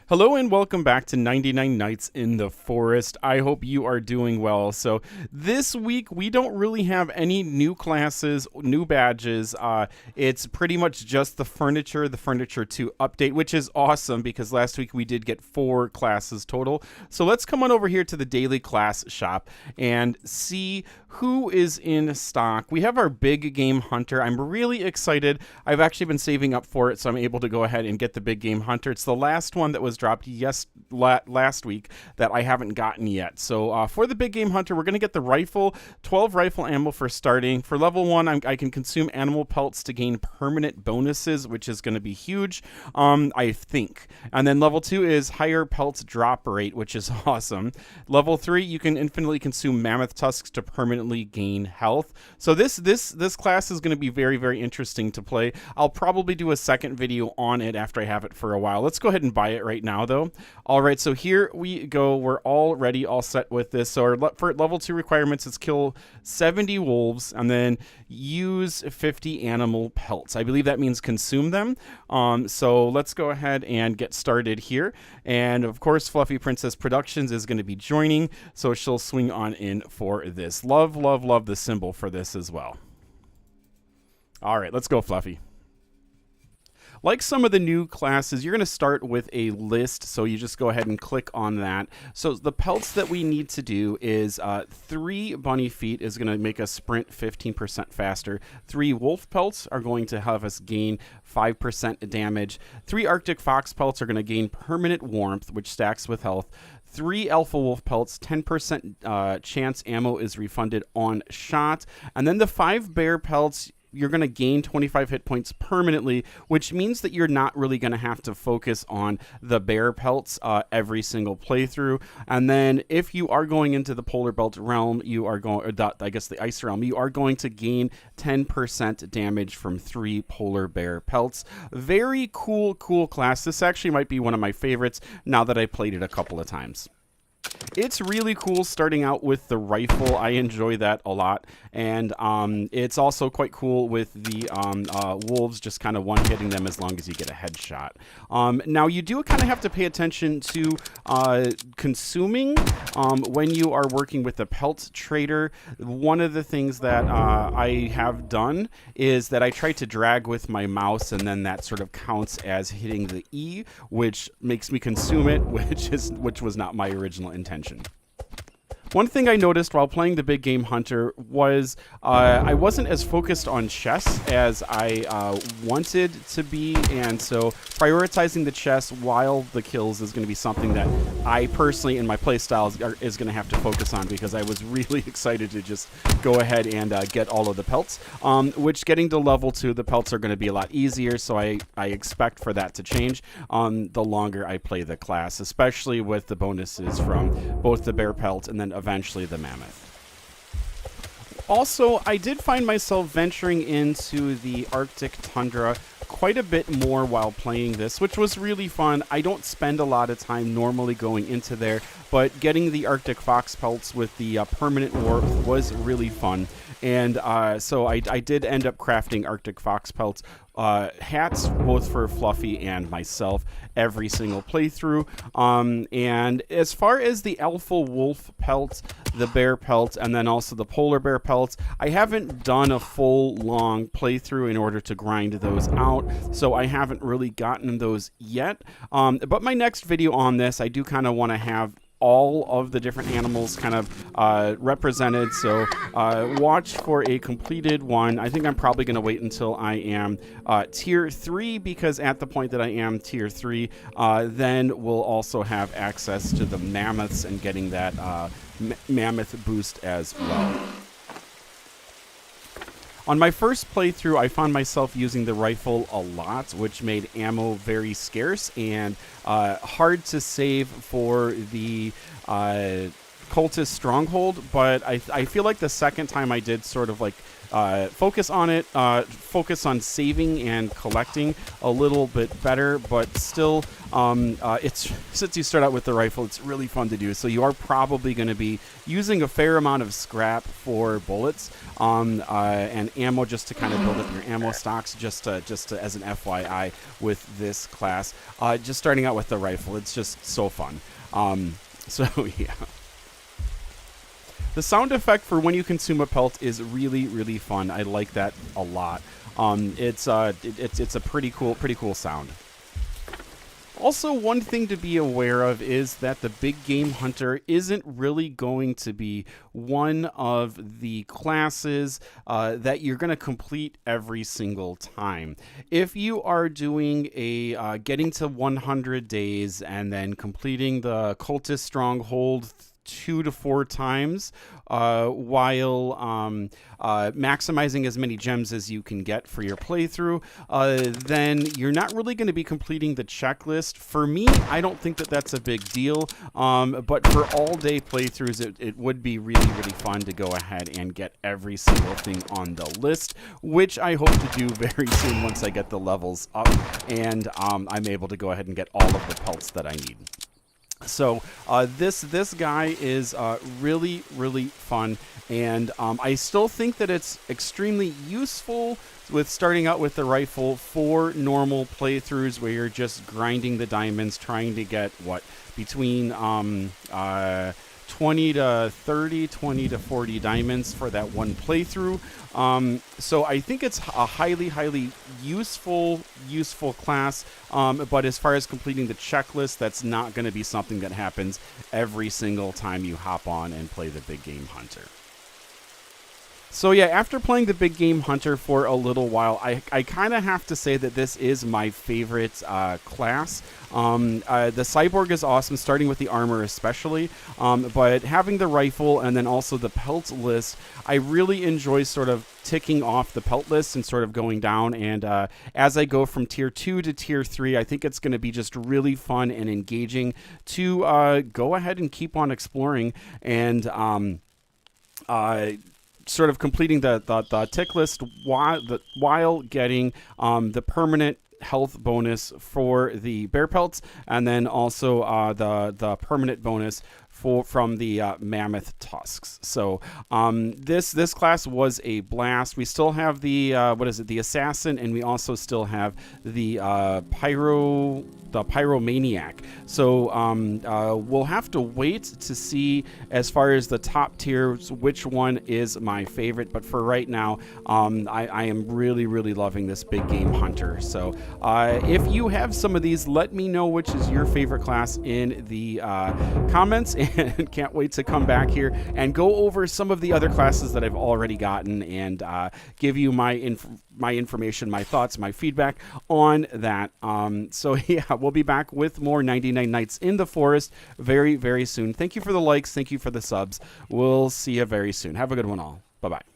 Hello and welcome back to 99 Nights in the Forest. I hope you are doing well. So this week we don't really have any new classes, new badges. It's pretty much just the Furniture 2 update, which is awesome because last week we did get 4 classes total. So let's come on over here to the daily class shop and see who is in stock. We have our big game hunter. I'm really excited. I've actually been saving up for it, so I'm able to go ahead and get the big game hunter. It's the last one that was dropped last week that I haven't gotten yet. So for the big game hunter, we're going to get the rifle, 12 rifle ammo for starting. For level 1, I can consume animal pelts to gain permanent bonuses, which is going to be huge, I think. And then level 2 is higher pelts drop rate, which is awesome. Level 3, you can infinitely consume mammoth tusks to permanently gain health. So this class is going to be very, very interesting to play. I'll probably do a second video on it after I have it for a while. Let's go ahead and buy it right now, though. All right, so here we go. We're all ready, all set with this. So for level 2 requirements, it's kill 70 wolves and then use 50 animal pelts. I believe that means consume them. So let's go ahead and get started here. And of course, Fluffy Princess Productions is going to be joining, so she'll swing on in for this. Love the symbol for this as well. All right, let's go, Fluffy. Like some of the new classes, you're going to start with a list, so you just go ahead and click on that. So the pelts that we need to do is 3 bunny feet is going to make us sprint 15% faster. 3 wolf pelts are going to have us gain 5% damage. 3 Arctic fox pelts are going to gain permanent warmth, which stacks with health. 3 alpha wolf pelts, 10% chance ammo is refunded on shot. And then the 5 bear pelts, you're going to gain 25 hit points permanently, which means that you're not really going to have to focus on the bear pelts every single playthrough. And then if you are going into the polar belt realm, you are going, I guess the ice realm, you are going to gain 10% damage from 3 polar bear pelts. Very cool class. This actually might be one of my favorites now that I played it a couple of times. It's really cool starting out with the rifle. I enjoy that a lot. And it's also quite cool with the wolves, just kind of one-hitting them as long as you get a headshot. Now, you do kind of have to pay attention to consuming when you are working with the pelt trader. One of the things that I have done is that I try to drag with my mouse, and then that sort of counts as hitting the E, which makes me consume it, which was not my original intention. One thing I noticed while playing the big game hunter was I wasn't as focused on chests as I wanted to be, and so prioritizing the chests while the kills is going to be something that I personally in my playstyle is going to have to focus on, because I was really excited to just go ahead and get all of the pelts, which getting to level 2, the pelts are going to be a lot easier, so I expect for that to change the longer I play the class, especially with the bonuses from both the bear pelt and then eventually the mammoth. Also, I did find myself venturing into the Arctic tundra quite a bit more while playing this, which was really fun. I don't spend a lot of time normally going into there, but getting the Arctic fox pelts with the permanent warmth was really fun. And so I did end up crafting Arctic fox pelts hats, both for Fluffy and myself, every single playthrough. And as far as the alpha wolf pelt, the bear pelt, and then also the polar bear pelts, I haven't done a full long playthrough in order to grind those out, so I haven't really gotten those yet. But my next video on this, I do kind of want to have all of the different animals kind of represented, so watch for a completed one. I think I'm probably going to wait until I am tier 3, because at the point that I am tier 3, then we'll also have access to the mammoths and getting that mammoth boost as well. On my first playthrough, I found myself using the rifle a lot, which made ammo very scarce and hard to save for the cultist stronghold, but I feel like the second time I did sort of like focus on it, focus on saving and collecting a little bit better, but still, it's since you start out with the rifle, it's really fun to do. So you are probably going to be using a fair amount of scrap for bullets and ammo, just to kind of build up your ammo stocks. Just as an FYI with this class, just starting out with the rifle, it's just so fun. So yeah. The sound effect for when you consume a pelt is really, really fun. I like that a lot. It's a pretty cool sound. Also, one thing to be aware of is that the big game hunter isn't really going to be one of the classes that you're going to complete every single time. If you are doing a getting to 100 days and then completing the cultist stronghold 2 to 4 times while maximizing as many gems as you can get for your playthrough, then you're not really going to be completing the checklist. For me, I don't think that that's a big deal, but for all-day playthroughs, it would be really, really fun to go ahead and get every single thing on the list, which I hope to do very soon once I get the levels up and I'm able to go ahead and get all of the pelts that I need. So this guy is really, really fun, and I still think that it's extremely useful with starting out with the rifle for normal playthroughs where you're just grinding the diamonds, trying to get between 20 to 30, 20 to 40 diamonds for that one playthrough. So I think it's a highly, highly useful class. But as far as completing the checklist, that's not going to be something that happens every single time you hop on and play the big game hunter. So yeah, after playing the big game hunter for a little while, I kind of have to say that this is my favorite class. The cyborg is awesome, starting with the armor especially, but having the rifle and then also the pelt list, I really enjoy sort of ticking off the pelt list and sort of going down. And as I go from tier 2 to tier 3, I think it's going to be just really fun and engaging to go ahead and keep on exploring and sort of completing the tick list while getting the permanent health bonus for the bear pelts, and then also the permanent bonus from the mammoth tusks. So this class was a blast. We still have the the assassin, and we also still have the pyromaniac. So we'll have to wait to see as far as the top tiers which one is my favorite. But for right now, I am really, really loving this big game hunter. So if you have some of these, let me know which is your favorite class in the comments. And can't wait to come back here and go over some of the other classes that I've already gotten and give you my information, my thoughts, my feedback on that. So yeah, we'll be back with more 99 Nights in the Forest very, very soon. Thank you for the likes. Thank you for the subs. We'll see you very soon. Have a good one all. Bye-bye.